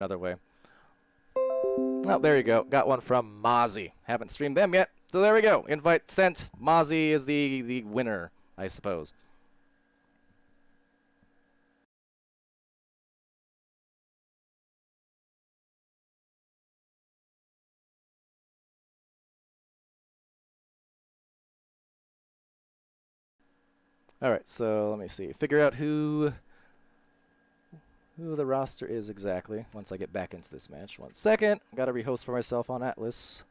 another way. Oh, there you go. Got one from Mozzie. Haven't streamed them yet. So there we go. Invite sent. Mozzie is the winner, I suppose. All right, so let me see. Figure out who the roster is exactly once I get back into this match. 1 second. Got to rehost for myself on Atlas.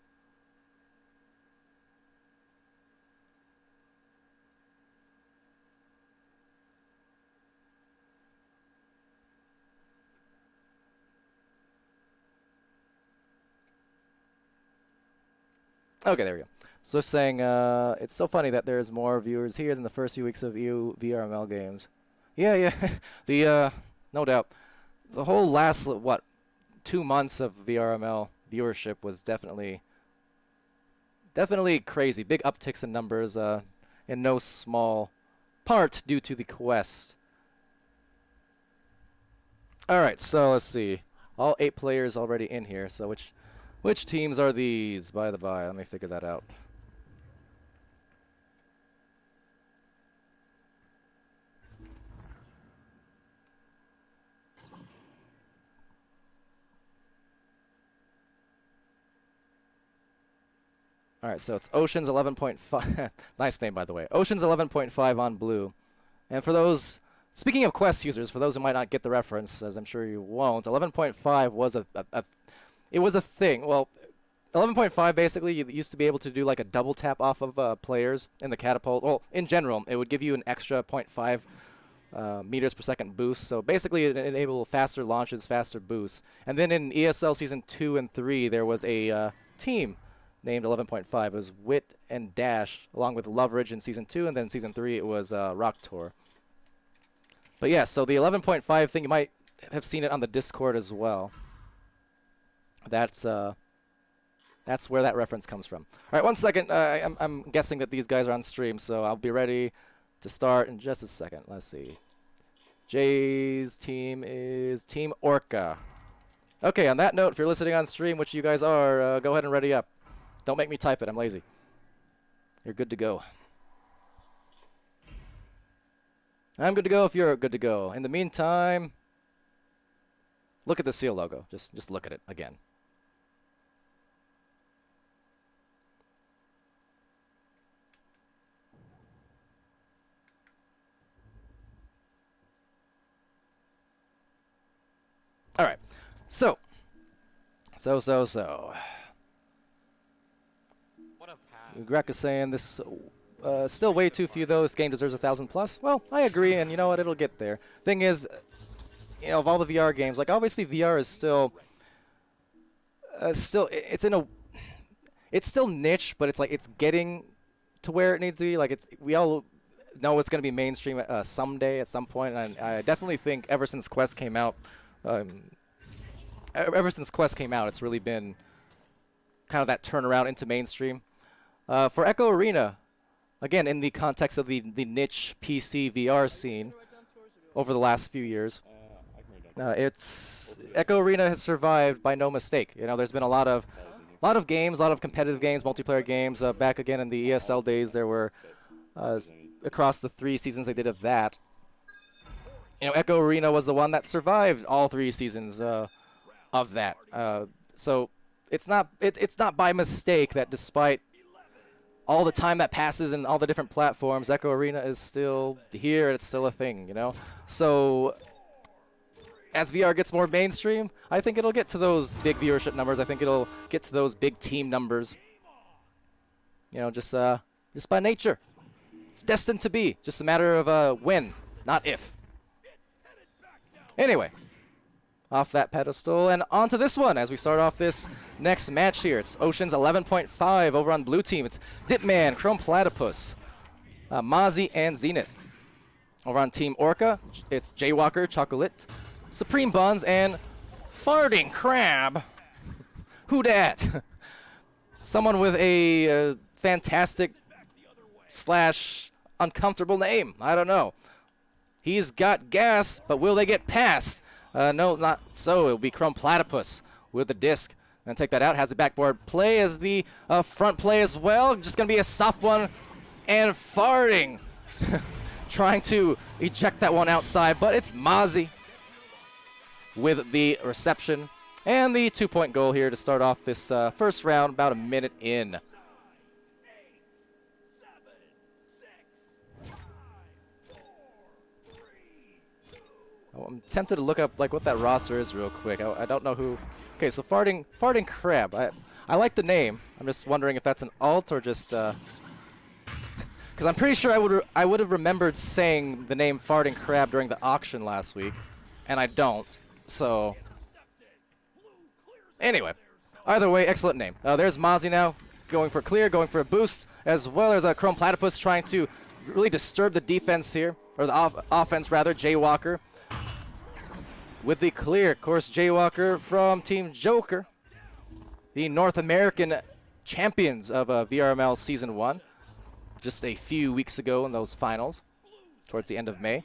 Okay, there we go. So saying, it's so funny that there's more viewers here than the first few weeks of EU VRML games. Yeah. The, no doubt. The whole last, what, 2 months of VRML viewership was definitely crazy. Big upticks in numbers, in no small part due to the quest. All right, so let's see. All 8 players already in here, so which teams are these, by the by? Let me figure that out. All right, so it's Oceans 11.5. Nice name, by the way. Oceans 11.5 on blue. And for those, speaking of Quest users, for those who might not get the reference, as I'm sure you won't, 11.5 was it was a thing. Well, 11.5 basically, you used to be able to do like a double tap off of players in the catapult. Well, in general, it would give you an extra 0.5 meters per second boost. So basically, it enabled faster launches, faster boosts. And then in ESL Season 2 and 3, there was a team named 11.5. It was Wit and Dash, along with Loveridge in Season 2, and then Season 3 it was Rock Tour. But yeah, so the 11.5 thing, you might have seen it on the Discord as well. That's where that reference comes from. All right, 1 second. I'm guessing that these guys are on stream, so I'll be ready to start in just a second. Let's see. Jay's team is Team Orca. Okay, on that note, if you're listening on stream, which you guys are, go ahead and ready up. Don't make me type it. I'm lazy. You're good to go. I'm good to go if you're good to go. In the meantime, look at the seal logo. Just look at it again. All right. So. Greg is saying this still way too few though. This game deserves 1,000+. Well, I agree, and you know what? It'll get there. Thing is, you know, of all the VR games, like obviously VR is still it's still niche, but it's like it's getting to where it needs to be. Like we all know it's going to be mainstream someday at some point, and I definitely think ever since Quest came out, it's really been kind of that turnaround into mainstream. For Echo Arena, again, in the context of the niche PC VR scene over the last few years, Echo Arena has survived by no mistake. You know, there's been a lot of games, a lot of competitive games, multiplayer games. Back again in the ESL days, there were across the 3 seasons they did of that. You know, Echo Arena was the one that survived all 3 seasons of that. So it's not by mistake that despite all the time that passes and all the different platforms, Echo Arena is still here. It's still a thing, you know? So as VR gets more mainstream, I think it'll get to those big viewership numbers. I think it'll get to those big team numbers. You know, just by nature. It's destined to be. Just a matter of when, not if. Anyway. Off that pedestal and onto this one as we start off this next match here. It's Oceans 11.5 over on blue team. It's Dipman, Chrome Platypus, Mozzie, and Zenith. Over on Team Orca, it's Jaywalker, Chocolate, Supreme Buns, and Farting Crab. Who dat? Someone with a fantastic / uncomfortable name. I don't know. He's got gas, but will they get past No, not so. It'll be Chrome Platypus with the disc. Gonna take that out. Has the backboard play as the front play as well. Just gonna be a soft one. And farting. Trying to eject that one outside, but it's Mozzie with the reception. And the 2-point goal here to start off this first round, about a minute in. I'm tempted to look up like what that roster is real quick. I don't know who. Okay, so farting crab. I like the name. I'm just wondering if that's an alt or just because I'm pretty sure I would have remembered saying the name farting crab during the auction last week, and I don't. So anyway, either way, excellent name. There's Mozzie now going for clear, going for a boost, as well as a Chrome Platypus trying to really disturb the defense here, or the offense rather. Jaywalker with the clear. Of course, Jaywalker from Team Joker, the North American champions of VRML Season 1, just a few weeks ago in those finals, towards the end of May.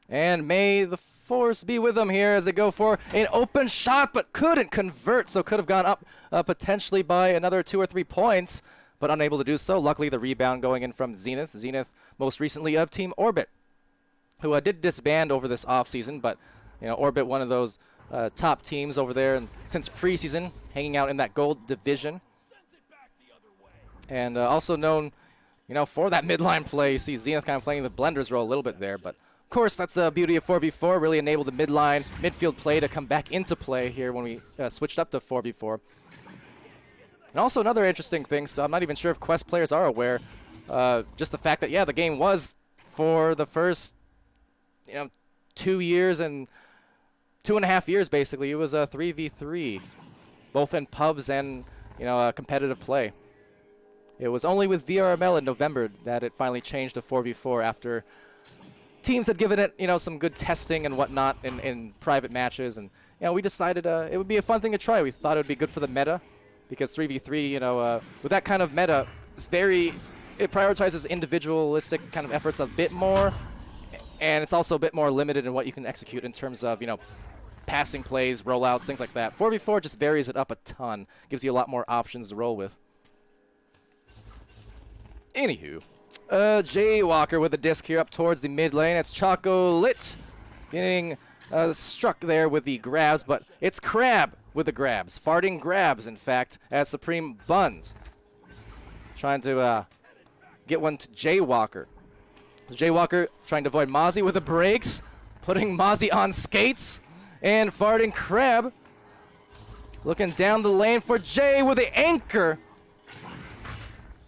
And may the force be with them here as they go for an open shot, but couldn't convert, so could have gone up potentially by another 2 or 3 points, but unable to do so. Luckily, the rebound going in from Zenith. Zenith, most recently of Team Orbit, who did disband over this offseason, but Orbit, one of those top teams over there, and since preseason, hanging out in that gold division, and also known, for that midline play. You see Zenith kind of playing the blender's role a little bit there, but of course that's the beauty of 4v4. Really enabled the midfield play to come back into play here when we switched up to 4v4. And also another interesting thing, so I'm not even sure if Quest players are aware, just the fact that the game was for the first 2 years and 2.5 years basically. It was a 3v3, both in pubs and competitive play. It was only with VRML in November that it finally changed to 4v4 after teams had given it some good testing and whatnot in private matches, and we decided it would be a fun thing to try. We thought it would be good for the meta, because 3v3 with that kind of meta, it prioritizes individualistic kind of efforts a bit more. And it's also a bit more limited in what you can execute in terms of, passing plays, rollouts, things like that. 4v4 just varies it up a ton. Gives you a lot more options to roll with. Anywho, Jaywalker with the disc here up towards the mid lane. It's Chocolate getting struck there with the grabs, but it's Crab with the grabs. Farting grabs, in fact, as Supreme Buns. Trying to get one to Jaywalker. Jaywalker trying to avoid Mozzie with the brakes, putting Mozzie on skates, and Farting Crab looking down the lane for Jay with the anchor,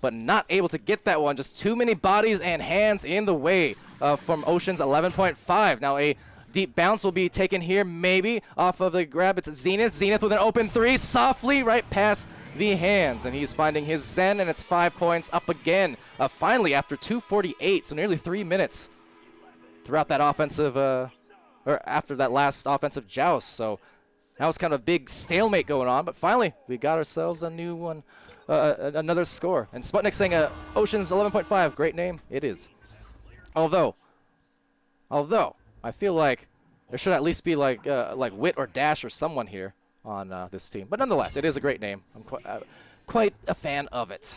but not able to get that one. Just too many bodies and hands in the way from Ocean's 11.5. Now a deep bounce will be taken here, maybe off of the grab. It's Zenith. Zenith with an open 3, softly right past the hands, and he's finding his Zen, and it's 5 points up again. Finally, after 2:48, so nearly 3 minutes throughout that offensive, or after that last offensive joust. So that was kind of a big stalemate going on, but finally we got ourselves a new one, another score. And Sputnik saying Ocean's 11.5, great name. It is. Although I feel like there should at least be like Wit or Dash or someone here on this team. But nonetheless, it is a great name. I'm quite a fan of it.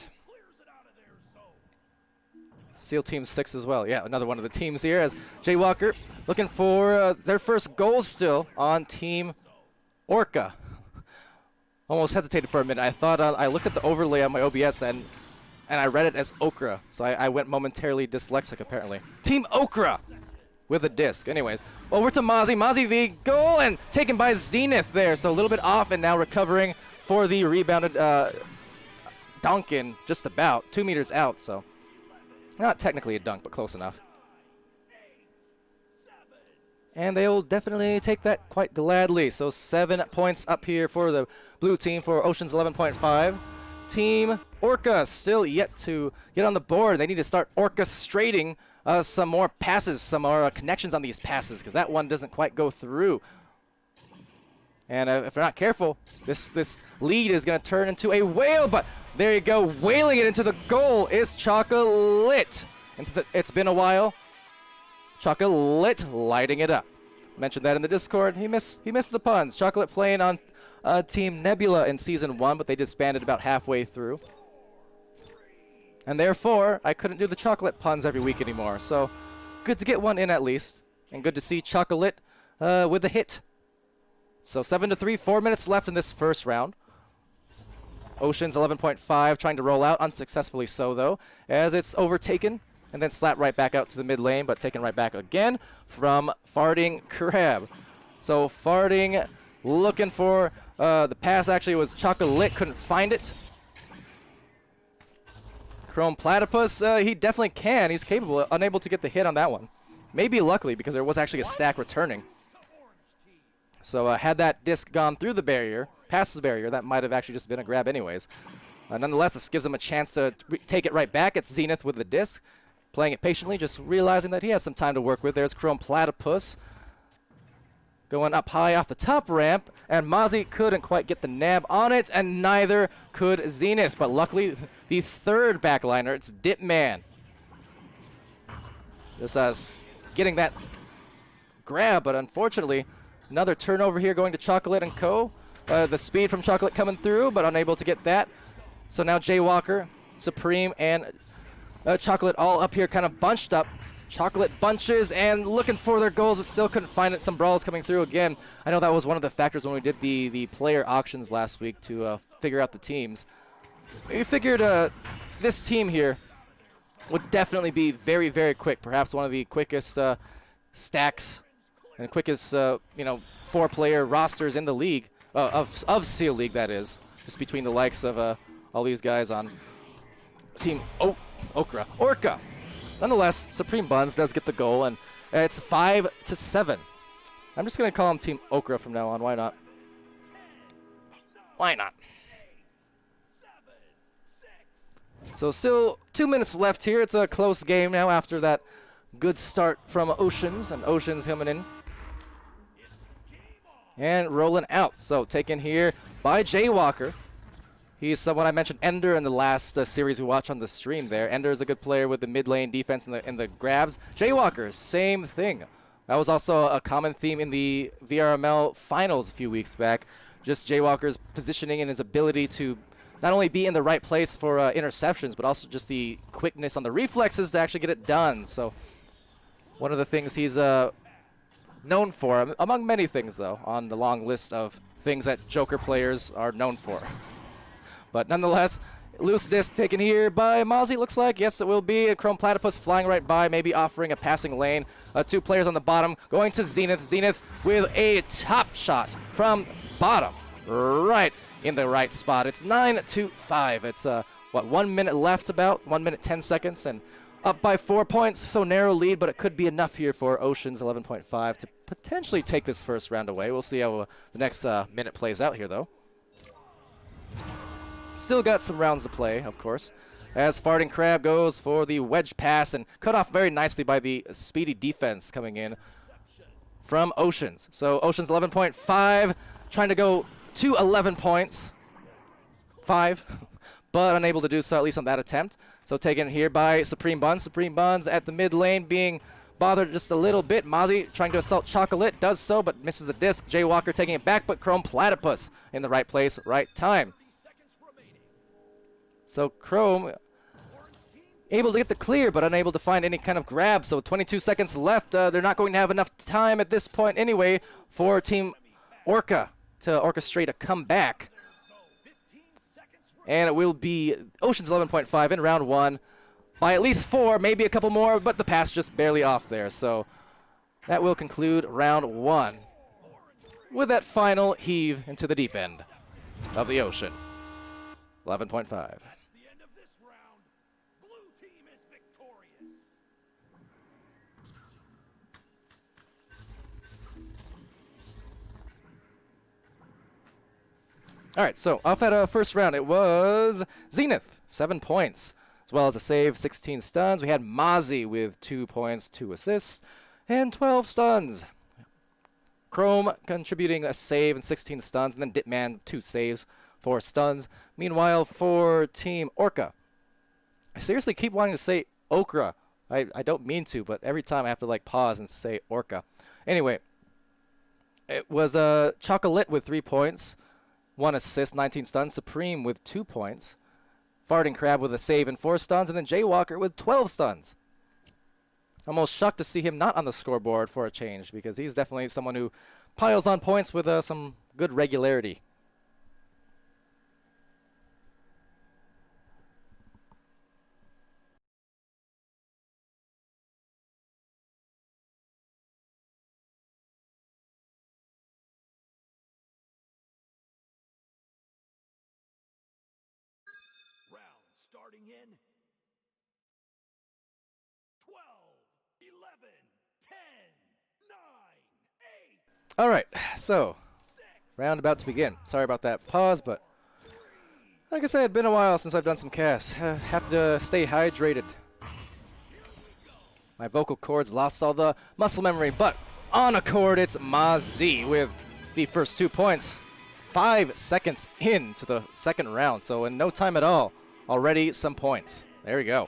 SEAL Team 6 as well. Yeah, another one of the teams here as Jaywalker looking for their first goal still on Team Orca. Almost hesitated for a minute. I thought I looked at the overlay on my OBS and I read it as Okra. So I went momentarily dyslexic apparently. Team Okra with a disc. Anyways, over to Mozzie. Mozzie the goal and taken by Zenith there. So a little bit off and now recovering for the rebounded Duncan just about 2 meters out. So not technically a dunk, but close enough. And they will definitely take that quite gladly. So 7 points up here for the blue team for Ocean's 11.5. Team Orca still yet to get on the board. They need to start orchestrating some more passes, some more connections on these passes, because that one doesn't quite go through. And if they're not careful, this lead is going to turn into a whale, but there you go. Whaling it into the goal is Chocolate. And since it's been a while, Chocolate lighting it up. Mentioned that in the Discord. He missed the puns. Chocolate playing on Team Nebula in Season 1, but they disbanded about halfway through. And therefore, I couldn't do the chocolate puns every week anymore. So, good to get one in at least. And good to see Chocolate with a hit. So 7-3, 4 minutes left in this first round. Ocean's 11.5 trying to roll out, unsuccessfully so though, as it's overtaken and then slapped right back out to the mid lane, but taken right back again from Farting Crab. So Farting looking for the pass. Actually, it was Chocolate, couldn't find it. Chrome Platypus, he definitely can. He's capable, unable to get the hit on that one. Maybe luckily, because there was actually a stack returning. So had that disc gone through the barrier, past the barrier, that might have actually just been a grab anyways. Nonetheless, this gives him a chance to take it right back. It's Zenith with the disc, playing it patiently, just realizing that he has some time to work with. There's Chrome Platypus going up high off the top ramp, and Mozzie couldn't quite get the nab on it, and neither could Zenith. But luckily, the third backliner, it's Dipman. Just getting that grab, but unfortunately, another turnover here going to Chocolate and Co. The speed from Chocolate coming through, but unable to get that. So now Jaywalker, Supreme, and Chocolate all up here kind of bunched up. Chocolate bunches and looking for their goals, but still couldn't find it. Some brawls coming through again. I know that was one of the factors when we did the player auctions last week to figure out the teams. We figured this team here would definitely be very, very quick. Perhaps one of the quickest stacks and quickest, 4-player rosters in the league, of Seal League, that is. Just between the likes of all these guys on Team Orca. Nonetheless, Supreme Buns does get the goal, and it's 5-7. I'm just going to call him Team Okra from now on. Why not? Why not? So still 2 minutes left here. It's a close game now after that good start from Oceans, and Oceans coming in and rolling out. So taken here by Jaywalker. He's someone I mentioned, Ender, in the last series we watched on the stream there. Ender is a good player with the mid lane defense and the grabs. Jaywalker, same thing. That was also a common theme in the VRML finals a few weeks back. Just Jaywalker's positioning and his ability to not only be in the right place for interceptions, but also just the quickness on the reflexes to actually get it done. So one of the things he's known for, among many things though, on the long list of things that Joker players are known for. But nonetheless, loose disc taken here by Mozzie, looks like. Yes, it will be. A Chrome Platypus flying right by, maybe offering a passing lane. 2 players on the bottom going to Zenith. Zenith with a top shot from bottom, right in the right spot. It's 9-5. It's, 1 minute left about, 1 minute 10 seconds, and up by 4 points. So narrow lead, but it could be enough here for Ocean's 11.5 to potentially take this first round away. We'll see how the next minute plays out here, though. Still got some rounds to play, of course, as Farting Crab goes for the wedge pass and cut off very nicely by the speedy defense coming in from Oceans. So Oceans 11.5, trying to go to 11 points. 5, but unable to do so, at least on that attempt. So taken here by Supreme Buns. Supreme Buns at the mid lane being bothered just a little bit. Mozzie trying to assault Chocolate, does so, but misses a disc. Jaywalker taking it back, but Chrome Platypus in the right place, right time. So Chrome able to get the clear, but unable to find any kind of grab. So 22 seconds left. They're not going to have enough time at this point anyway for Team Orca to orchestrate a comeback. And it will be Ocean's 11.5 in round 1 by at least 4, maybe a couple more, but the pass just barely off there. So that will conclude round 1 with that final heave into the deep end of the ocean. 11.5. All right, so off at a first round, it was Zenith, 7 points, as well as a save, 16 stuns. We had Mozzie with 2 points, 2 assists, and 12 stuns. Chrome contributing a save and 16 stuns, and then Dipman, 2 saves, 4 stuns. Meanwhile, for Team Orca, I seriously keep wanting to say Okra. I don't mean to, but every time I have to like pause and say Orca. Anyway, It was Chocolate with 3 points, 1 assist, 19 stuns. Supreme with 2 points. Farting Crab with a save and 4 stuns. And then Jaywalker with 12 stuns. Almost shocked to see him not on the scoreboard for a change, because he's definitely someone who piles on points with some good regularity. Starting in 12, 11, 10, 9, 8. All right, so round about to begin. Sorry about that pause, but like I said, it's been a while since I've done some casts. Have to stay hydrated. My vocal cords lost all the muscle memory, but on accord, it's Mazi with the first 2 points. 5 seconds into the second round, so in no time at all. Already some points. There we go.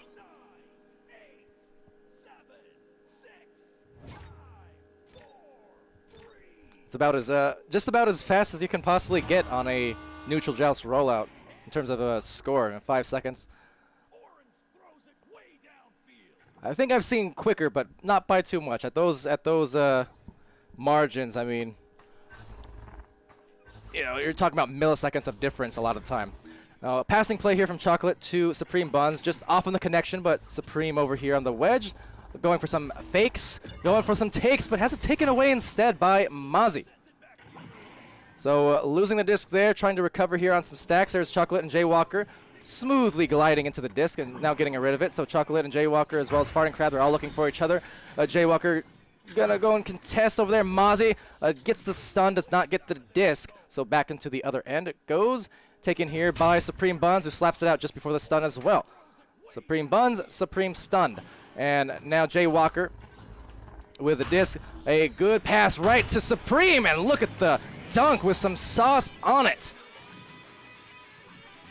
It's about as just about as fast as you can possibly get on a neutral joust rollout in terms of a score in 5 seconds. I think I've seen quicker, but not by too much. At those margins, I mean, you know, you're talking about milliseconds of difference a lot of the time. Passing play here from Chocolate to Supreme Buns, just off on the connection, but Supreme over here on the wedge, going for some fakes, going for some takes, but has it taken away instead by Mazi. So losing the disc there, trying to recover here on some stacks. There's Chocolate and Jaywalker, smoothly gliding into the disc and now getting rid of it. So Chocolate and Jaywalker, as well as Farting Crab, they're all looking for each other. Jaywalker gonna go and contest over there. Mazi gets the stun, does not get the disc, so back into the other end it goes. Taken here by Supreme Buns, who slaps it out just before the stun as well. Supreme Buns, Supreme stunned. And now Jaywalker with the disc. A good pass right to Supreme, and look at the dunk with some sauce on it.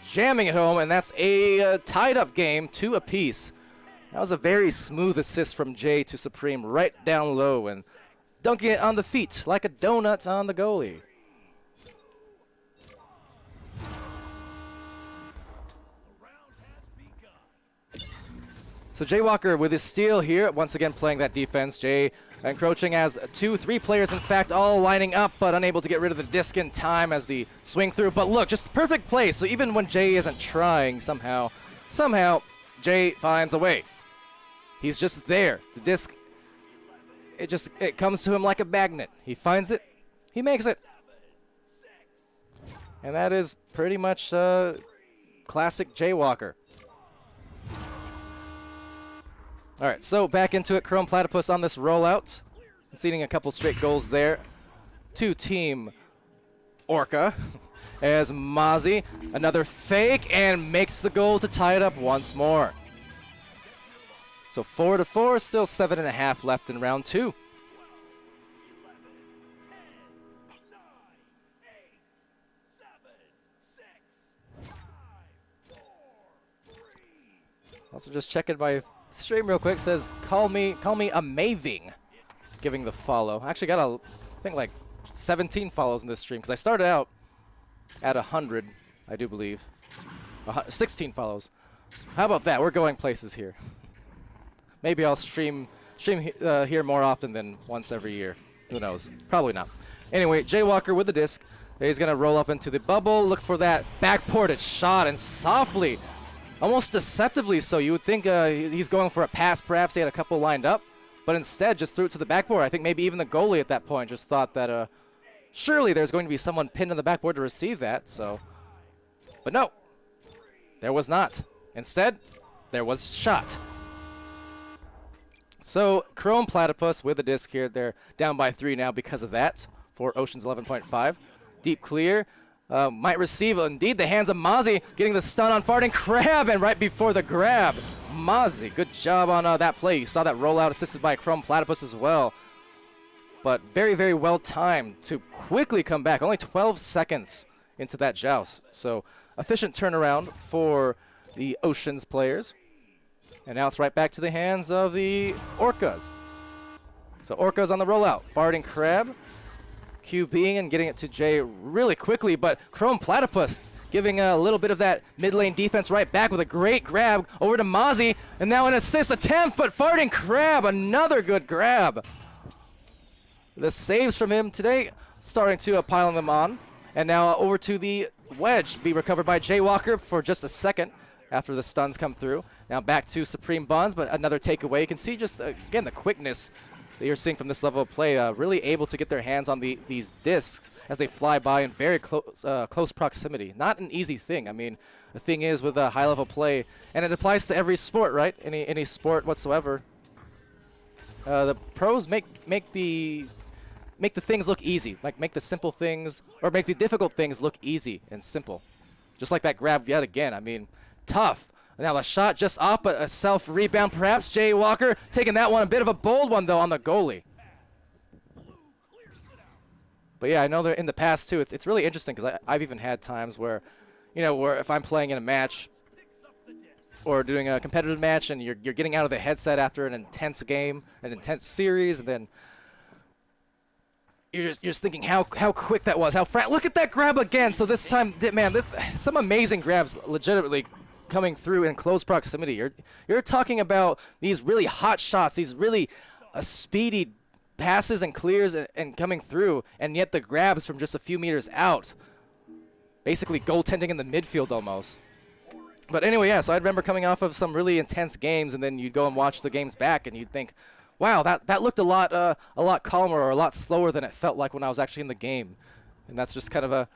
Jamming it home, and that's a tied-up game, 2 apiece. That was a very smooth assist from Jay to Supreme, right down low, and dunking it on the feet like a donut on the goalie. So Jaywalker with his steal here, once again playing that defense. Jay encroaching as 2-3 players, in fact, all lining up, but unable to get rid of the disc in time as the swing through. But look, just perfect play. So even when Jay isn't trying, somehow Jay finds a way. He's just there. The disc, it comes to him like a magnet. He finds it, he makes it. And that is pretty much classic Jaywalker. All right, so back into it. Chrome Platypus on this rollout, conceding a couple straight goals there to Team Orca, as Mazi, another fake, and makes the goal to tie it up once more. So 4-4, still 7.5 left in round 2. Also just checking my stream real quick. Says call me amazing, giving the follow. I actually got I think like 17 follows in this stream, because I started out at 100, I do believe. 16 follows. How about that? We're going places here. Maybe I'll stream here more often than once every year. Who knows? Probably not. Anyway, Jaywalker with the disc. He's gonna roll up into the bubble, look for that backported shot, and softly, almost deceptively so, you would think he's going for a pass. Perhaps he had a couple lined up, but instead just threw it to the backboard. I think maybe even the goalie at that point just thought that surely there's going to be someone pinned on the backboard to receive that. So, but no, there was not. Instead, there was shot. So Chrome Platypus with the disc here. They're down by 3 now because of that for Ocean's 11.5. Deep clear. Might receive, indeed, the hands of Mazi, getting the stun on Farting Crab, and right before the grab, Mazi, good job on that play. You saw that rollout assisted by Chrome Platypus as well. But very, very well timed to quickly come back. Only 12 seconds into that joust. So efficient turnaround for the Oceans players. And now it's right back to the hands of the Orcas. So Orcas on the rollout. Farting Crab QBing and getting it to Jay really quickly, but Chrome Platypus giving a little bit of that mid lane defense right back with a great grab over to Mozzie, and now an assist attempt, but Farting Crab, another good grab. The saves from him today starting to pile them on, and now over to the wedge, be recovered by Jaywalker for just a second after the stuns come through. Now back to Supreme Buns, but another takeaway. You can see just, again, the quickness that you're seeing from this level of play, really able to get their hands on these discs as they fly by in very close proximity. Not an easy thing. I mean, the thing is with a high-level play, and it applies to every sport, right? Any sport whatsoever. The pros make the things look easy, like make the simple things, or make the difficult things look easy and simple. Just like that grab yet again. I mean, tough. Now the shot just off, but a self-rebound perhaps. Jay Walker taking that one, a bit of a bold one though on the goalie. But yeah, I know that in the past too, it's really interesting because I've even had times where, where if I'm playing in a match or doing a competitive match and you're getting out of the headset after an intense game, an intense series, and then you're just thinking how quick that was, look at that grab again. So this time, man, some amazing grabs legitimately coming through in close proximity. You're talking about these really hot shots, these really speedy passes and clears and coming through, and yet the grabs from just a few meters out. Basically goaltending in the midfield almost. But anyway, yeah, so I remember coming off of some really intense games, and then you'd go and watch the games back, and you'd think, wow, that looked a lot calmer or a lot slower than it felt like when I was actually in the game. And that's just kind of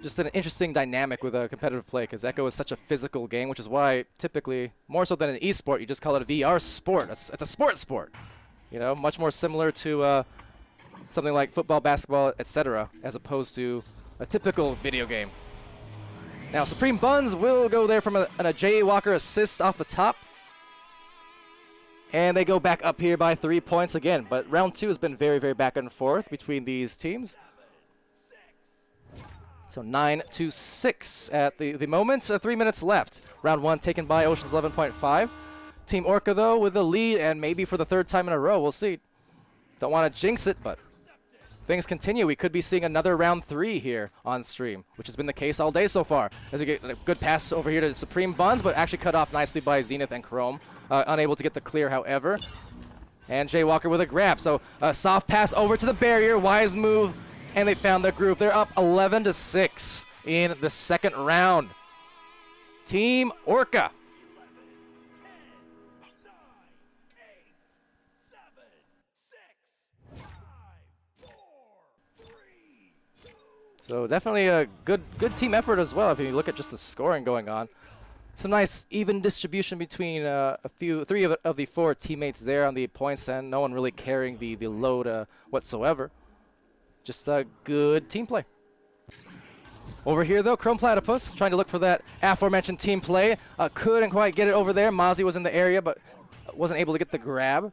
just an interesting dynamic with a competitive play, because Echo is such a physical game, which is why typically, more so than an esport, you just call it a VR sport. It's a sport. Much more similar to something like football, basketball, etc., as opposed to a typical video game. Now, Supreme Buns will go there from a Jay Walker assist off the top. And they go back up here by 3 points again. But round 2 has been very, very back and forth between these teams. So 9-6 at the moment. 3 minutes left. Round 1 taken by Oceans 11.5. Team Orca, though, with the lead, and maybe for the 3rd time in a row. We'll see. Don't want to jinx it, but things continue. We could be seeing another round 3 here on stream, which has been the case all day so far. As we get a good pass over here to Supreme Buns, but actually cut off nicely by Zenith and Chrome. Unable to get the clear, however. And Jay Walker with a grab. So a soft pass over to the barrier. Wise move. And they found their groove. They're up 11-6 in the 2nd round. Team Orca. 11, 10, 9, 8, 7, 6, 5, 4, 3, 2. So definitely a good team effort as well if you look at just the scoring going on. Some nice even distribution between three of the 4 teammates there on the points end. No one really carrying the load whatsoever. Just a good team play. Over here, though, Chrome Platypus trying to look for that aforementioned team play. Couldn't quite get it over there. Mozzie was in the area, but wasn't able to get the grab.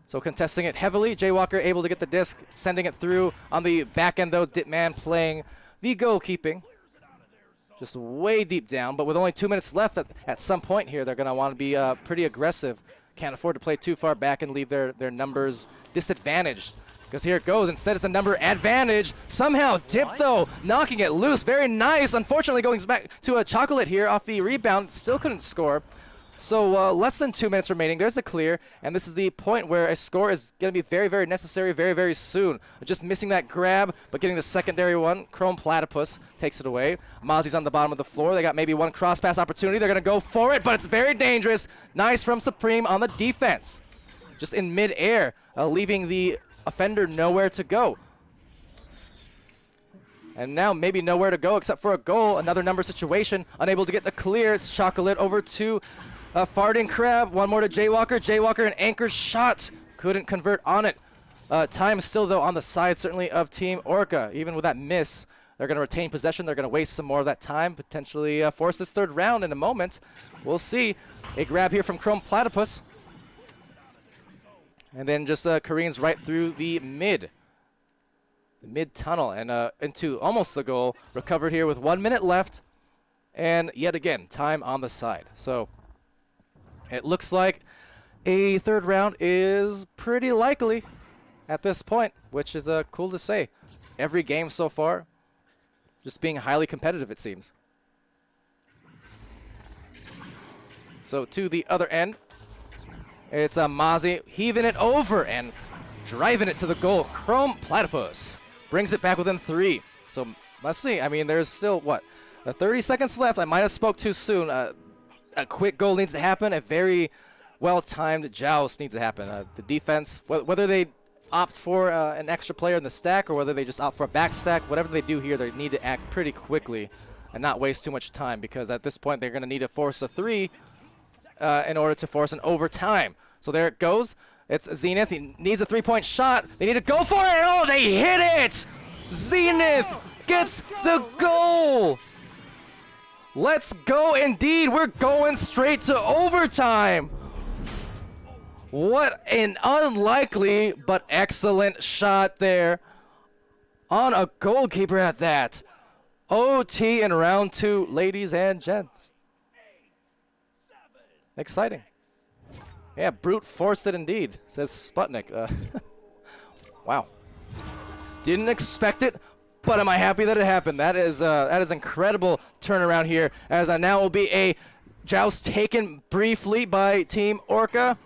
So contesting it heavily. Jay Walker able to get the disc, sending it through on the back end, though. Ditman playing the goalkeeping. Just way deep down, but with only 2 minutes left, at some point here, they're going to want to be pretty aggressive. Can't afford to play too far back and leave their numbers disadvantaged. Because here it goes. Instead, it's a number advantage. Somehow dipped, though, knocking it loose. Very nice. Unfortunately, going back to a chocolate here off the rebound. Still couldn't score. So less than 2 minutes remaining. There's the clear. And this is the point where a score is going to be very, very necessary very, very soon. Just missing that grab, but getting the secondary one. Chrome Platypus takes it away. Mozzie's on the bottom of the floor. They got maybe one cross-pass opportunity. They're going to go for it, but it's very dangerous. Nice from Supreme on the defense. Just in mid-air, leaving the offender nowhere to go. And now maybe nowhere to go except for a goal. Another number situation. Unable to get the clear. It's Chocolate over to Farting Crab. One more to Jaywalker. Jaywalker, an anchor shot. Couldn't convert on it. Time still, though, on the side, certainly, of Team Orca. Even with that miss, they're going to retain possession. They're going to waste some more of that time. Potentially force this 3rd round in a moment. We'll see. A grab here from Chrome Platypus. And then just Koreans right through the mid tunnel and into almost the goal. Recovered here with 1 minute left. And yet again, time on the side. So it looks like a 3rd round is pretty likely. at this point, which is cool to say. Every game so far, just being highly competitive, it seems. So to the other end, it's Mozzie heaving it over and driving it to the goal. Chrome Platypus brings it back within 3. So let's see. I mean, there's still, what, 30 seconds left. I might have spoke too soon. A quick goal needs to happen. A very well-timed joust needs to happen. The defense, whether they opt for an extra player in the stack or whether they just opt for a back stack, whatever they do here, they need to act pretty quickly and not waste too much time, because at this point they're going to need to force a 3 in order to force an overtime. So there it goes. It's Zenith. He needs a 3-point shot. They need to go for it. Oh, they hit it! Zenith gets the goal! Let's go indeed. We're going straight to overtime. What an unlikely but excellent shot there on a goalkeeper at that. OT in round 2, ladies and gents. Exciting. Yeah, brute forced it indeed, says Sputnik. Wow. Didn't expect it, but am I happy that it happened? That is incredible turnaround here, as now will be a joust taken briefly by Team Orca.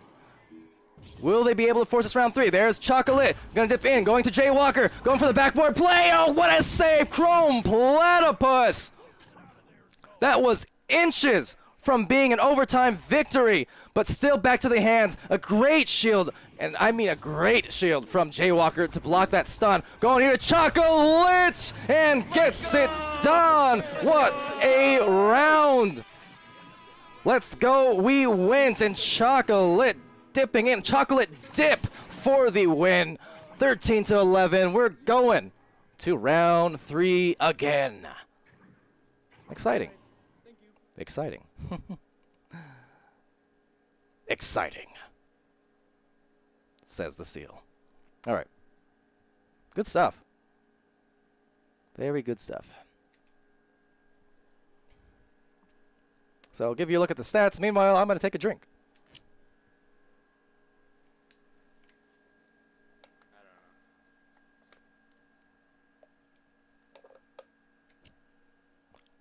Will they be able to force this round 3? There's Chocolate, gonna dip in, going to Jay Walker, going for the backboard play. Oh, what a save! Chrome Platypus! That was inches from being an overtime victory, but still back to the hands. A great shield, and I mean a great shield from Jay Walker to block that stun. Going here to Chocolate, and gets it done. What a round! Let's go, we went, and Chocolate dipping in. Chocolate dip for the win. 13-11, we're going to round 3 again. Exciting. Exciting. Exciting, says the seal. All right. Good stuff. Very good stuff. So I'll give you a look at the stats. Meanwhile, I'm going to take a drink.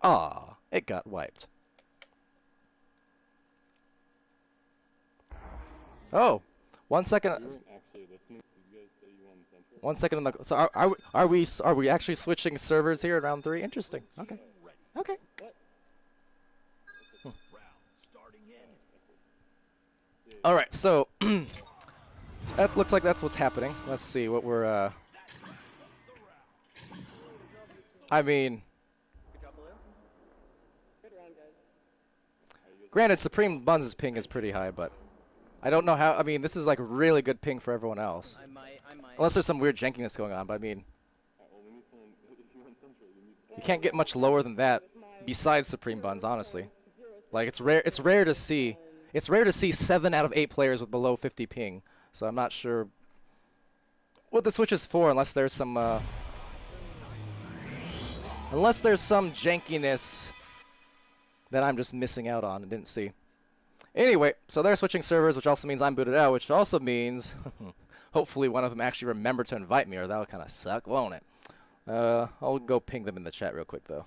Ah, it got wiped. Oh, 1 second. 1 second on the. So are we actually switching servers here at round 3? Interesting. Okay. Okay. All right. So that looks like that's what's happening. Let's see what we're. I mean. Granted, Supreme Buns' ping is pretty high, but I don't know how. I mean, this is like really good ping for everyone else. I might. Unless there's some weird jankiness going on, but I mean, you can't get much lower than that besides Supreme Buns, honestly. Like, it's rare. It's rare to see. It's rare to see 7 out of 8 players with below 50 ping. So I'm not sure what the switch is for, unless there's some jankiness that I'm just missing out on and didn't see. Anyway, so they're switching servers, which also means I'm booted out, which also means hopefully one of them actually remembered to invite me, or that'll kind of suck, won't it? I'll go ping them in the chat real quick, though.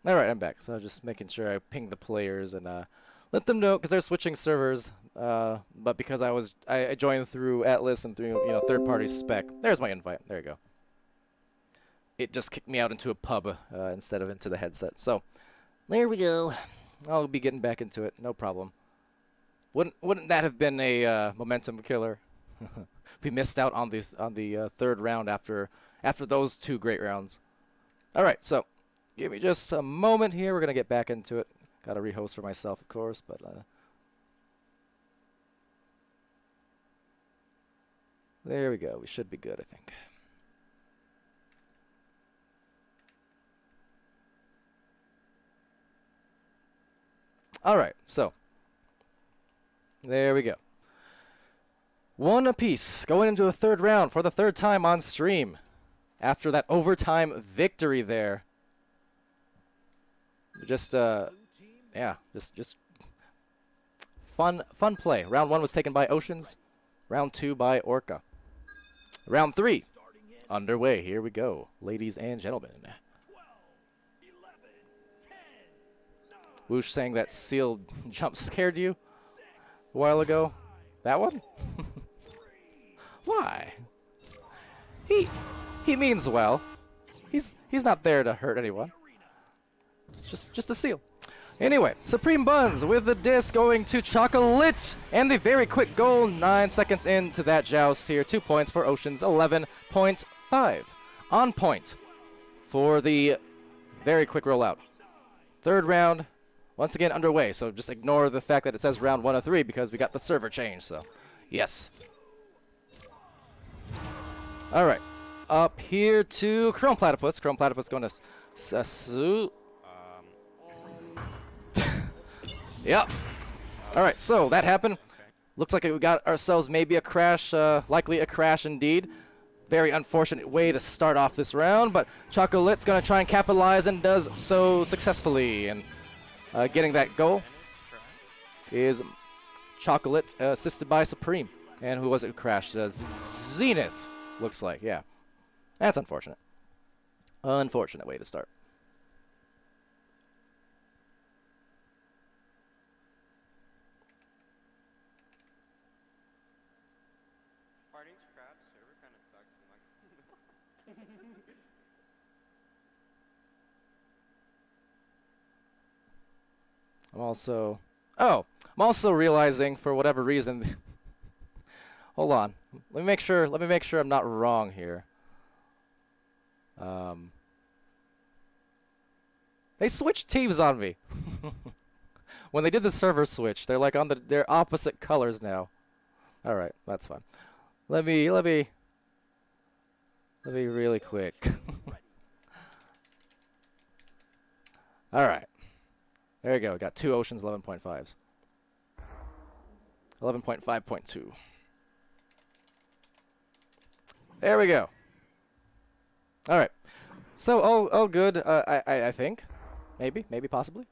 All right, I'm back. So just making sure I ping the players and let them know because they're switching servers. But because I joined through Atlas and through third-party spec. There's my invite. There you go. It just kicked me out into a pub instead of into the headset. So there we go. I'll be getting back into it. No problem. Wouldn't that have been a momentum killer? We missed out on the third round after those two great rounds. All right, so give me just a moment here. We're gonna get back into it. Got to rehost for myself, of course, but there we go. We should be good, I think. All right, so there we go. One apiece going into a third round for the third time on stream after that overtime victory there. Just yeah, just fun play. Round 1 was taken by Oceans, round 2 by Orca. Round 3 underway. Here we go, ladies and gentlemen. 12, 11, 10, 9, Woosh saying that sealed jump scared you a while ago. That one? 3, Why? He means well. He's not there to hurt anyone. It's just a seal. Anyway, Supreme Buns with the disc going to Chocolate, and the very quick goal 9 seconds into that joust here. 2 points for Oceans, 11.5. On point for the very quick rollout. Third round, once again underway, so just ignore the fact that it says round 1 of 3 because we got the server change, so yes. All right, up here to Chrome Platypus. Chrome Platypus going to Yep. All right, so that happened. Looks like we got ourselves maybe a crash, likely a crash indeed. Very unfortunate way to start off this round, but Chocolate's going to try and capitalize and does so successfully. And getting that goal is Chocolate, assisted by Supreme. And who was it who crashed? Zenith, looks like, yeah. That's unfortunate. Unfortunate way to start. I'm also realizing for whatever reason. Hold on. Let me make sure I'm not wrong here. They switched teams on me. When they did the server switch, they're like on their opposite colors now. All right, that's fine. Let me really quick. All right. There you go. Got 2 Oceans 11.5s. 11.5.2. There we go. All right. So all good. I think, maybe possibly.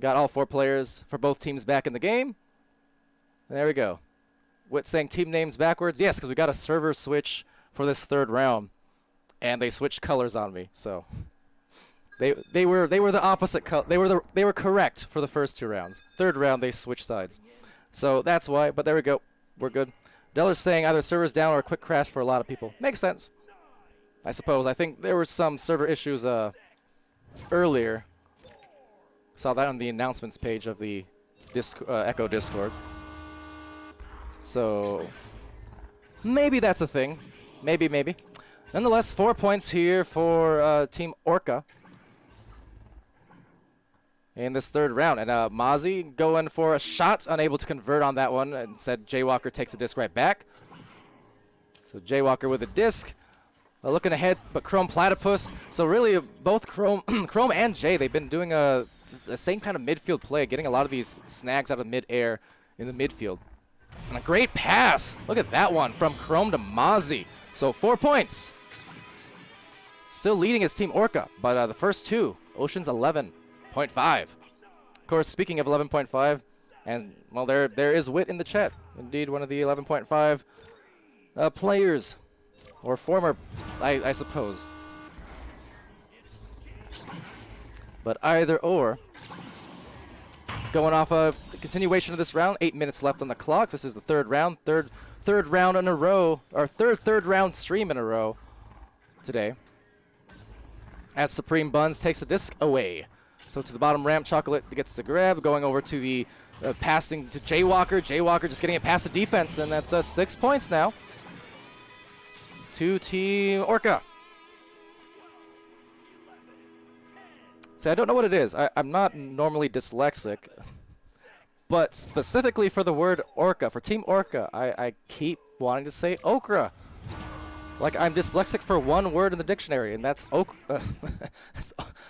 Got all 4 players for both teams back in the game. There we go. Wit saying team names backwards. Yes, because we got a server switch for this third round, and they switched colors on me. So. They were the opposite color. They were correct for the first 2 rounds. Third round they switched sides, so that's why. But there we go, we're good. Deller's saying either servers down or a quick crash for a lot of people. Makes sense, I suppose. I think there were some server issues earlier. Saw that on the announcements page of the Echo Discord. So maybe that's a thing. Maybe. Nonetheless, 4 points here for Team Orca in this third round. And Mozzie going for a shot, unable to convert on that one. Instead, Jaywalker takes the disc right back. So Jaywalker with the disc. Looking ahead, but Chrome Platypus. So really, both Chrome and Jay, they've been doing the same kind of midfield play, getting a lot of these snags out of mid-air in the midfield. And a great pass. Look at that one from Chrome to Mozzie. So 4 points. Still leading his team Orca, but the first 2, Ocean's 11.5. Of course, speaking of 11.5, and well, there is Wit in the chat. Indeed, one of the 11.5 players, or former, I suppose. but either or. Going off of the continuation of this round, 8 minutes left on the clock. This is the third round, third round in a row, or third round stream in a row today. As Supreme Buns takes the disc away. So to the bottom ramp, Chocolate gets the grab, going over to the passing to Jaywalker. Jaywalker just getting it past the defense, and that's 6 points now to Team Orca. See, I don't know what it is. I'm not normally dyslexic, but specifically for the word Orca, for Team Orca, I keep wanting to say Okra. Like I'm dyslexic for one word in the dictionary, and that's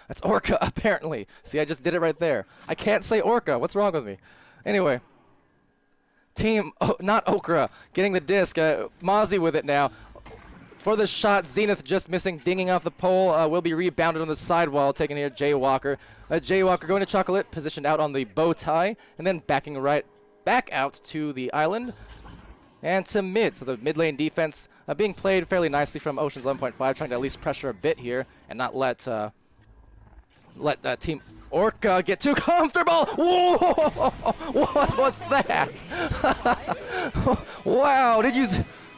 that's Orca, apparently. See, I just did it right there. I can't say Orca. What's wrong with me? Anyway, Team, not Okra, getting the disc. Mozzie with it now. For the shot, Zenith just missing, dinging off the pole. Will be rebounded on the sidewall, taking here Jaywalker. Jaywalker going to Chocolate, positioned out on the bow tie, and then backing right back out to the island and to mid. So the mid lane defense being played fairly nicely from Ocean's 11.5, trying to at least pressure a bit here and not let Team Orca get too comfortable. Whoa! What was that? Wow! Did you?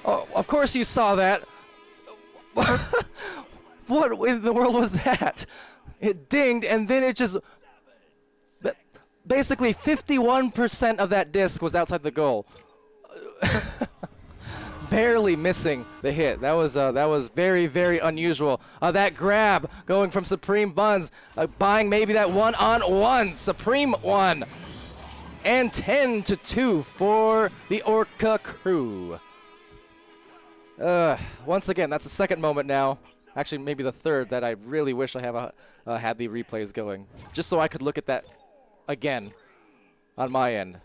Oh, of course you saw that. What in the world was that? It dinged, and then it just... Basically, 51% of that disc was outside the goal. Barely missing the hit. That was very, very unusual. That grab going from Supreme Buns, buying maybe that one-on-one. Supreme won. And 10-2 for the Orca crew. Once again, that's the second moment now. Actually, maybe the third that I really wish I have had the replays going, just so I could look at that again on my end.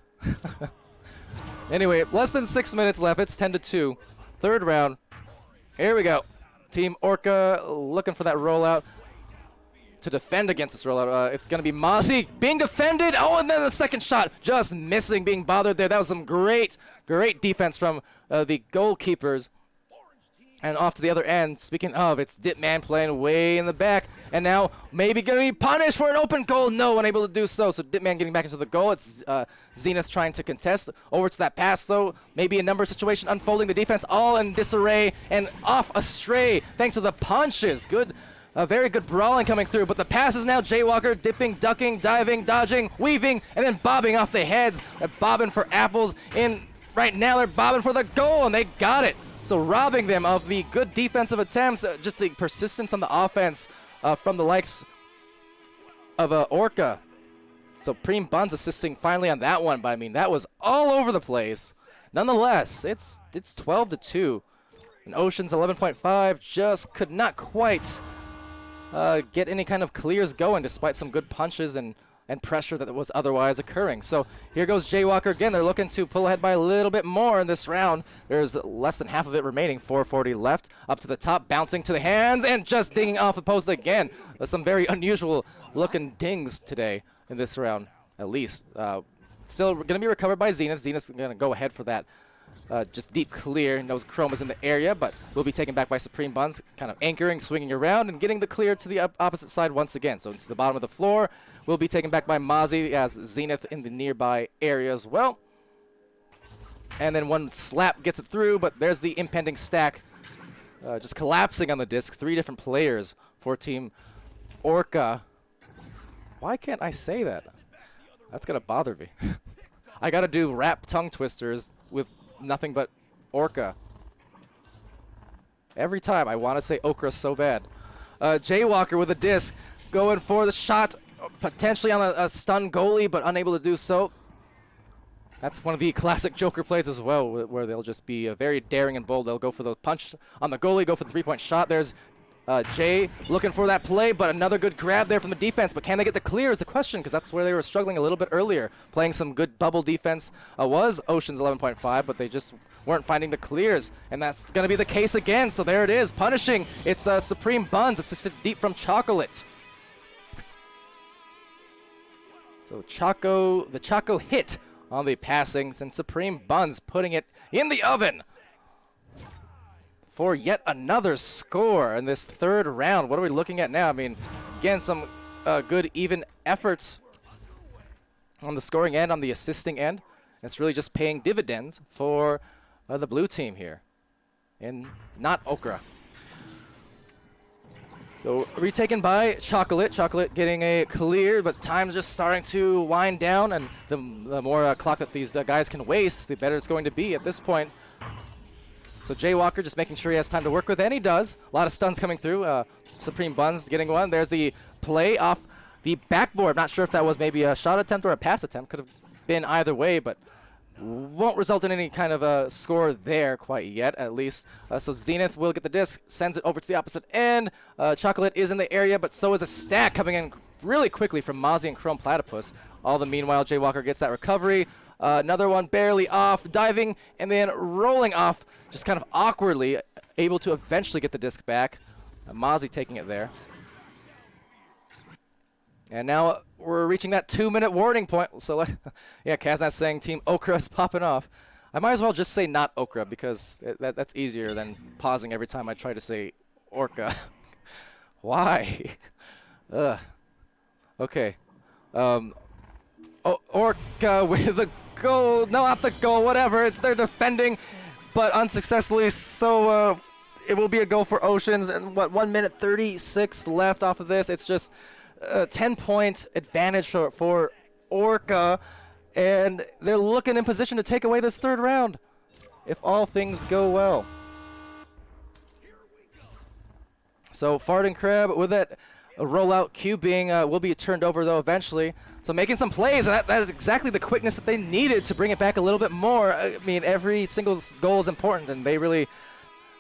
Anyway, less than 6 minutes left. It's 10-2. Third round. Here we go. Team Orca looking for that rollout to defend against this rollout. It's going to be Mozzie being defended. Oh, and then the second shot just missing, being bothered there. That was some great defense from the goalkeepers. And off to the other end, speaking of, it's Dipman playing way in the back. And now maybe going to be punished for an open goal. No, unable to do so. So Dipman getting back into the goal. It's Zenith trying to contest. Over to that pass, though. Maybe a number situation unfolding. The defense all in disarray and off astray thanks to the punches. Good, very good brawling coming through. But the pass is now Jaywalker dipping, ducking, diving, dodging, weaving, and then bobbing off the heads. They're bobbing for apples. Right now they're bobbing for the goal, and they got it. So robbing them of the good defensive attempts, just the persistence on the offense from the likes of Orca. So Supreme Buns assisting finally on that one, but I mean that was all over the place. Nonetheless, it's 12-2, and Ocean's 11.5 just could not quite get any kind of clears going, despite some good punches and pressure that was otherwise occurring. So here goes Jaywalker again. They're looking to pull ahead by a little bit more in this round. There's less than half of it remaining. 4:40 left. Up to the top, bouncing to the hands, and just dinging off the post again. Some very unusual looking dings today in this round, at least. Still going to be recovered by Zenith. Zenith's going to go ahead for that just deep clear. Knows Chrome is in the area, but will be taken back by Supreme Buns, kind of anchoring, swinging around, and getting the clear to the opposite side once again. So to the bottom of the floor. Will be taken back by Mozzie as Zenith in the nearby area as well. And then one slap gets it through, but there's the impending stack just collapsing on the disc. 3 different players for Team Orca. Why can't I say that? That's going to bother me. I got to do rap tongue twisters with nothing but Orca. Every time I want to say Okra so bad. Jaywalker with a disc going for the shot. Potentially on a stun goalie, but unable to do so. That's one of the classic Joker plays as well, where they'll just be very daring and bold. They'll go for the punch on the goalie, go for the 3-point shot. There's Jay looking for that play, but another good grab there from the defense. But can they get the clear is the question, because that's where they were struggling a little bit earlier. Playing some good bubble defense was Ocean's 11.5, but they just weren't finding the clears. And that's going to be the case again. So there it is, punishing. It's Supreme Buns, assisted deep from Chocolate. So the Choco hit on the passings, and Supreme Buns putting it in the oven for yet another score in this third round. What are we looking at now? I mean, again, some good even efforts on the scoring end, on the assisting end. It's really just paying dividends for the blue team here, and not Orca. So retaken by Chocolate. Chocolate getting a clear, but time's just starting to wind down, and the more clock that these guys can waste, the better it's going to be at this point. So Jaywalker just making sure he has time to work with, and he does. A lot of stuns coming through. Supreme Buns getting one. There's the play off the backboard. Not sure if that was maybe a shot attempt or a pass attempt. Could have been either way, but won't result in any kind of a score there quite yet, at least. So Zenith will get the disc, sends it over to the opposite end. Chocolate is in the area, but so is a stack coming in really quickly from Mozzie and Chrome Platypus. All the meanwhile, Jaywalker gets that recovery. Another one barely off, diving, and then rolling off, just kind of awkwardly, able to eventually get the disc back. Mozzie taking it there. And now we're reaching that 2-minute warning point. So, yeah, Kaznat's saying Team Okra is popping off. I might as well just say not Okra because that's easier than pausing every time I try to say Orca. Why? Ugh. Okay. Orca with the goal. No, not the goal. Whatever. They're defending, but unsuccessfully. So it will be a goal for Oceans. And what, 1 minute 36 left off of this. It's just 10-point advantage for Orca, and they're looking in position to take away this third round if all things go well. So Fart and Crab with that rollout Q being will be turned over though eventually. So making some plays, and that is exactly the quickness that they needed to bring it back a little bit more. I mean, every single goal is important, and they really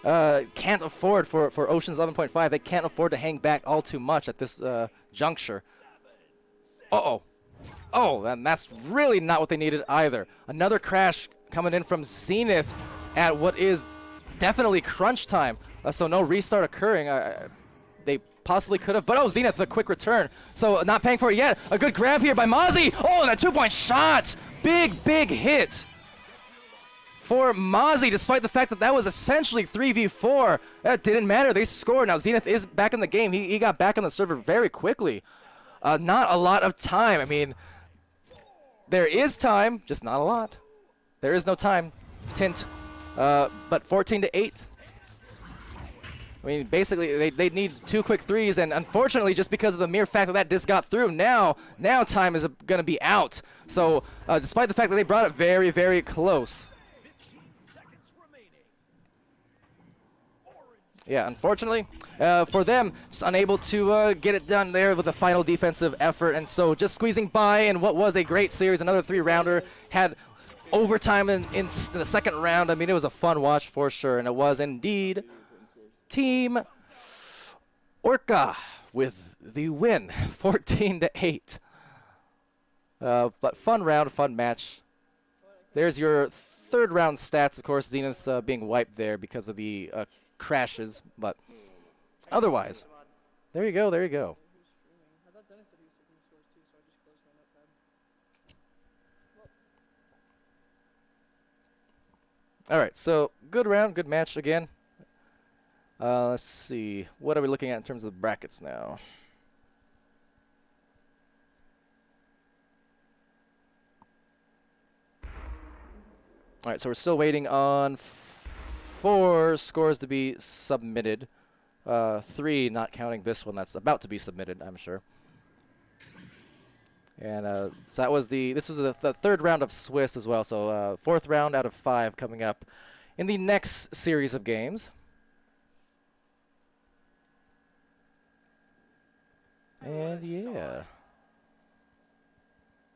can't afford for Ocean's 11.5. They can't afford to hang back all too much at this juncture. Uh-oh. Oh, and that's really not what they needed either. Another crash coming in from Zenith at what is definitely crunch time. So no restart occurring. They possibly could have, but oh, Zenith, a quick return. So not paying for it yet. A good grab here by Mozzie. Oh, that 2-point shot. Big, big hit for Mozzie, despite the fact that that was essentially 3v4. That didn't matter. They scored. Now Zenith is back in the game. He got back on the server very quickly. Not a lot of time. I mean, there is time, just not a lot. There is no time. Tint. But 14-8. I mean, basically, they need 2 quick threes, and unfortunately, just because of the mere fact that that disc got through, now time is going to be out. So, despite the fact that they brought it very, very close. Yeah, unfortunately, for them, just unable to get it done there with a final defensive effort, and so just squeezing by in what was a great series, another 3-rounder, had overtime in the second round. I mean, it was a fun watch for sure, and it was indeed Team Orca with the win, 14-8. But fun round, fun match. There's your third round stats. Of course, Zenith's being wiped there because of the crashes, but otherwise, there you go, there you go. All right, so good round, good match again. Let's see, what are we looking at in terms of the brackets now? All right, so we're still waiting on 4 scores to be submitted. 3, not counting this one that's about to be submitted, I'm sure. And so that was this was the third round of Swiss as well. So 4th round out of 5 coming up in the next series of games. And yeah.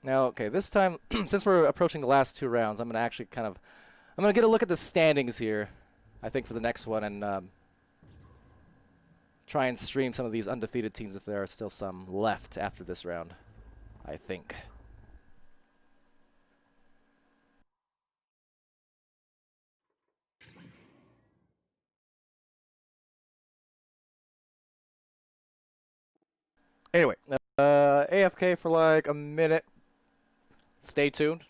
Now, okay, this time, since we're approaching the last 2 rounds, I'm going to actually I'm going to get a look at the standings here, I think, for the next one, and try and stream some of these undefeated teams if there are still some left after this round, I think. Anyway, AFK for like a minute. Stay tuned.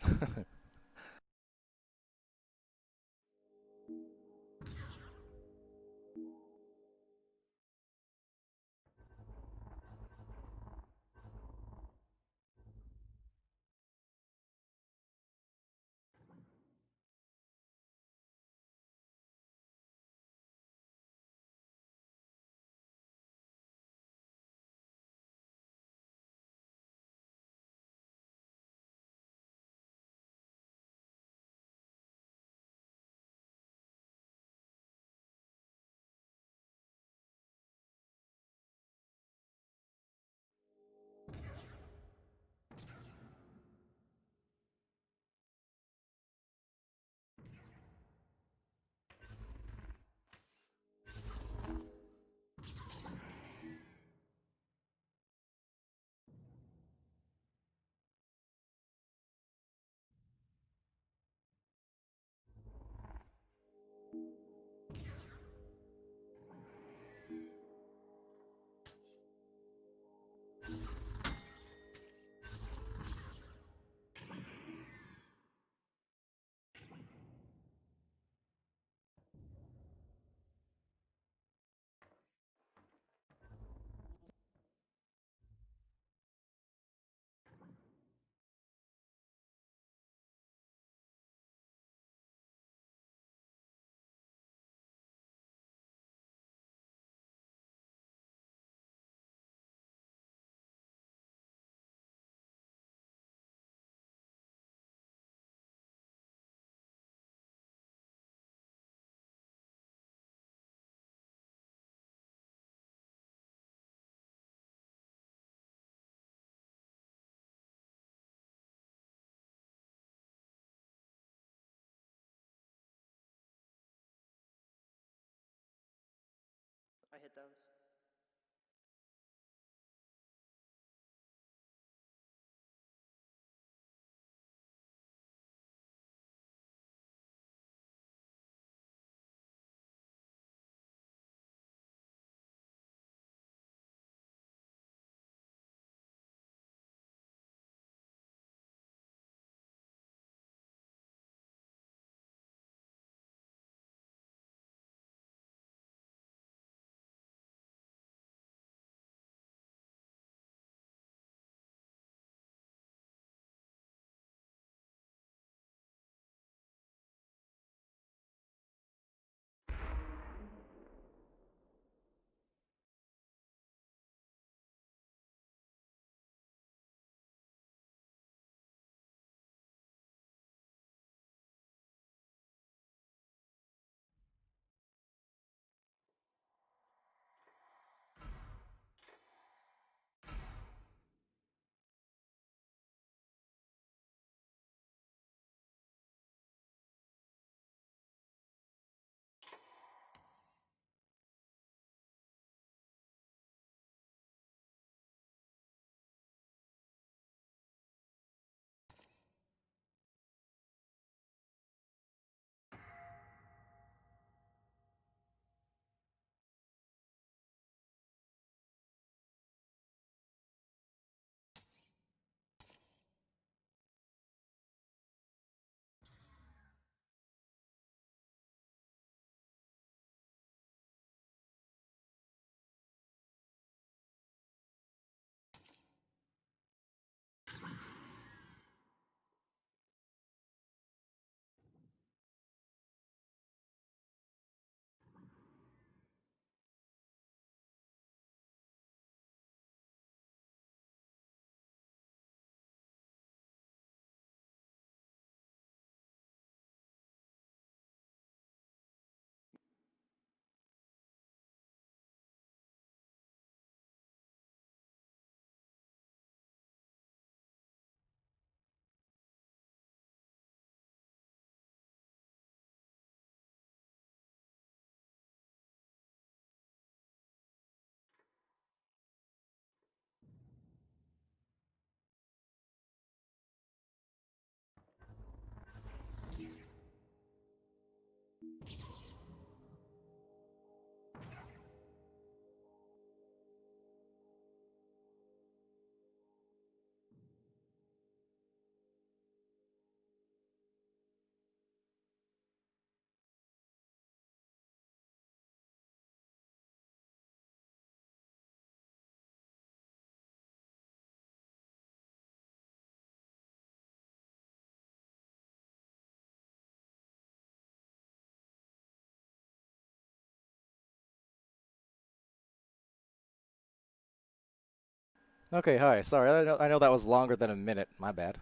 Okay, hi. Sorry, I know that was longer than a minute. My bad.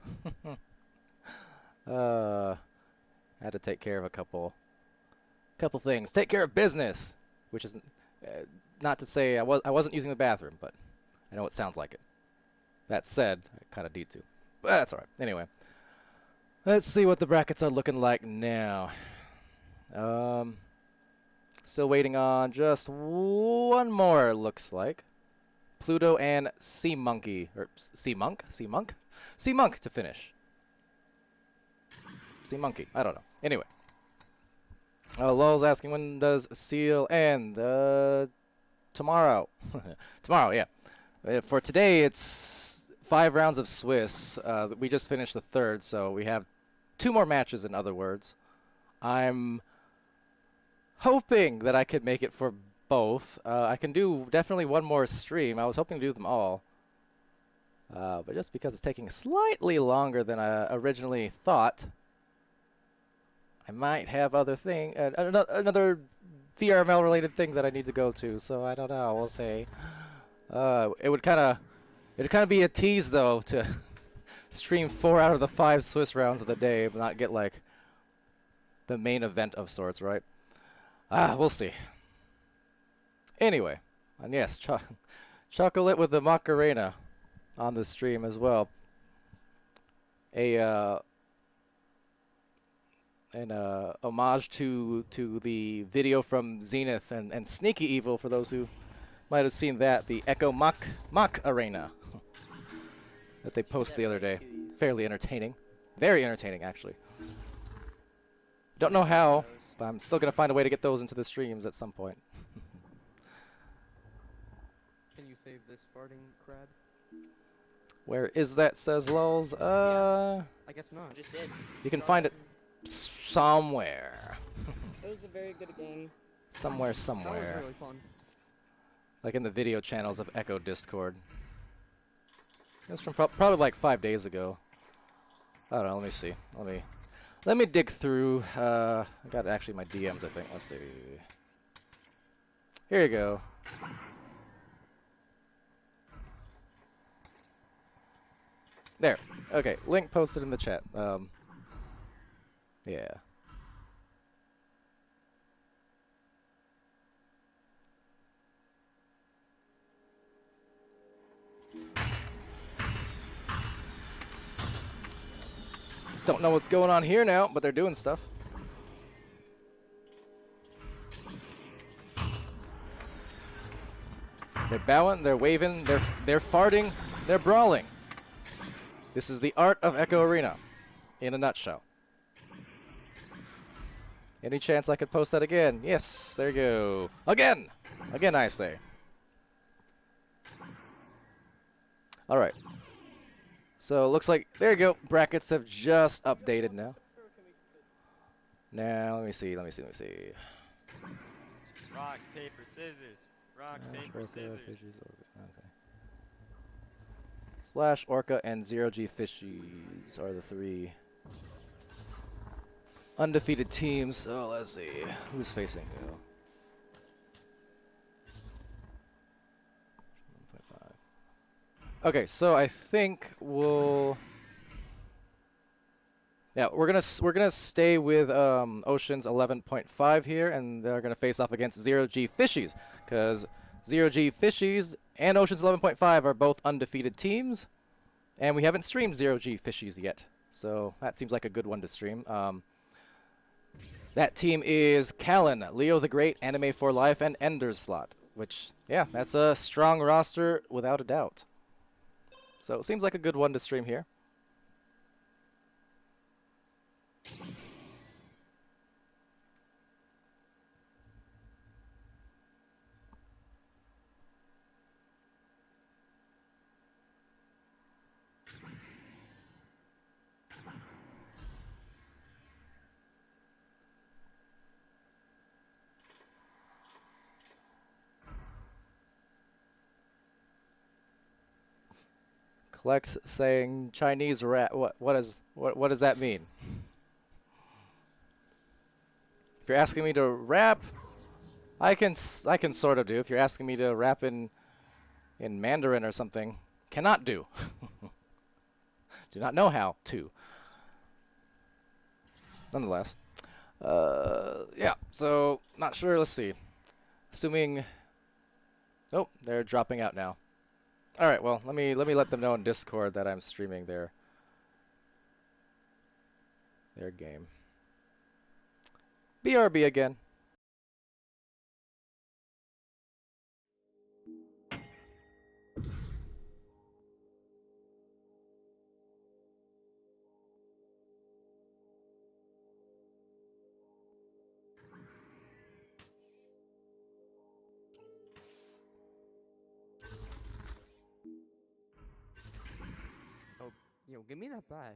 uh, had to take care of a couple things. Take care of business, which is not to say I wasn't using the bathroom, but I know it sounds like it. That said, I kind of need to, but that's all right. Anyway, let's see what the brackets are looking like now. Um, Still waiting on just one more. Looks like Pluto and Sea Monkey or Sea Monk, Sea Monk to finish. Sea Monkey. I don't know. Anyway. Lowell's asking when does Seal end? Tomorrow. Tomorrow, yeah. For today, it's 5 rounds of Swiss. We just finished the third, so we have 2 more matches, in other words. I'm hoping that I could make it for both. I can do definitely one more stream. I was hoping to do them all. But just because it's taking slightly longer than I originally thought, I might have another VRML related thing that I need to go to, so I don't know. We'll see. It'd kind of be a tease though to stream 4 out of the 5 Swiss rounds of the day, but not get like the main event of sorts, right? We'll see. Anyway, and yes, chocolate with the Macarena on the stream as well. An homage to the video from Zenith and Sneaky Evil, for those who might have seen that, the Echo Mach Arena that they posted the other day. Fairly entertaining. Very entertaining, actually. Don't know how, but I'm still going to find a way to get those into the streams at some point. Can you save this farting crab? Where is that, says Lulz? I guess not. Just did. You can find it somewhere. It was a very good game. Somewhere. That was really fun. Like in the video channels of Echo Discord. It's from probably like 5 days ago. I don't know, let me see. Let me dig through. I got actually my DMs, I think. Let's see. Here you go. There. Okay, link posted in the chat. Yeah. Don't know what's going on here now, but they're doing stuff. They're bowing, they're waving, they're farting, they're brawling. This is the art of Echo Arena in a nutshell. Any chance I could post that again? Yes, there you go. Again! Again, I say. All right. So it looks like, there you go. Brackets have just updated now. Now, let me see. Rock, paper, scissors. Rock, paper, scissors. Okay. Slash, Orca, and 0G Fishies are the 3 undefeated teams. So let's see. Who's facing who? 1.5. Okay, so I think we'll... Yeah, we're gonna stay with Ocean's 11.5 here, and they're gonna face off against 0G Fishies, because 0G Fishies and Ocean's 11.5 are both undefeated teams, and we haven't streamed 0G Fishies yet, so that seems like a good one to stream. That team is Callan, Leo the Great, Anime for Life, and Ender's Slot, which, yeah, that's a strong roster without a doubt. So it seems like a good one to stream here. Lex saying Chinese rap. What does that mean? If you're asking me to rap, I can sort of do. If you're asking me to rap in Mandarin or something, cannot do. Do not know how to. Nonetheless. Yeah, so not sure. Let's see. Assuming. Oh, they're dropping out now. All right, well, let me let them know in Discord that I'm streaming their game. BRB again. Yo, give me that back.